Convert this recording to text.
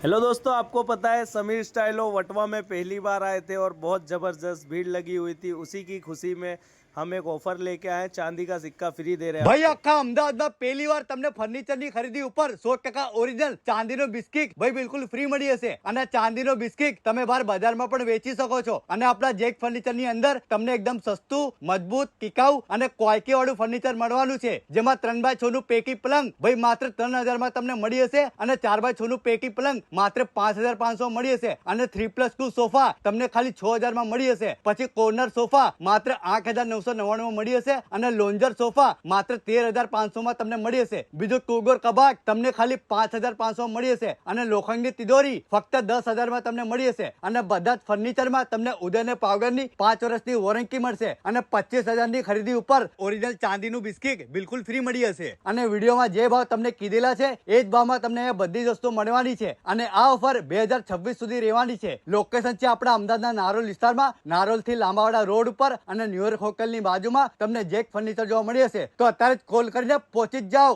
Hello दोस्तों, आपको पता है समीर स्टाइलो वटवा में पहली बार आए थे और बहुत ज़बरदस्त भीड़ लगी हुई थी। उसी की खुशी में हम एक ऑफर लेके आए हैं, चांदी का सिक्का फ्री दे रहे हैं भाई आपको। આખા અમદાવાદમાં પહેલી વાર તમને ફર્નિચરની ખરીદી ઉપર 100% ઓરિજિનલ ચાંદીનો બિસ્કિટ ભાઈ બિલકુલ ફ્રી મળી હશે અને ચાંદીનો બિસ્કિટ તમે બહાર બજારમાં પણ વેચી શકો છો અને આપણા જેક ફર્નિચરની અંદર તમને એકદમ સસ્તું મજબૂત ટિકાઉ અને ક્વોલિટી વાળું ફર્નિચર મળવાનું છે જેમાં 3x6 નું પેકી પલંગ ભાઈ માત્ર 3000 માં તમને મળી હશે અને 4x6 નું પેકી પલંગ માત્ર 5500 મળી હશે અને 3+2 સોફા તમને ખાલી 6000 માં મળી હશે। પછી કોર્નર સોફા માત્ર 8999 માં મળી હશે અને લોન્જર સોફા માત્ર 13500 માં તમને મળી હશે। બીજું ટુગોર કબાટ તમને ખાલી 5500 માં મળી હશે અને લોખંડની તિજોરી ફક્ત 10000 માં તમને મળી હશે અને બધા જ ફર્નિચરમાં તમને ઉદયને પાવડરની 5 વર્ષની વોરંટી મળશે અને 25000 ની ખરીદી ઉપર ઓરિજિનલ ચાંદીનું બિસ્કિટ બિલકુલ ફ્રી મળી હશે અને વિડીયોમાં જે ભાવ તમને કીધેલા છે એ જ ભાવમાં તમને એ બધી જ વસ્તુ મળવાની છે અને આ ઓફર 2026 સુધી રહેવાની છે। લોકેશન છે આપણા અમદાવાદના નારોલ વિસ્તારમાં, નારોલથી લાંબાવાડા રોડ ઉપર અને ન્યુયોર્ક હોટલની બાજુમાં તમને જેક ફર્નિચર જોવા મળી હશે। તો અત્યારે જ કોલ કરીને પહોંચી જ જાઓ।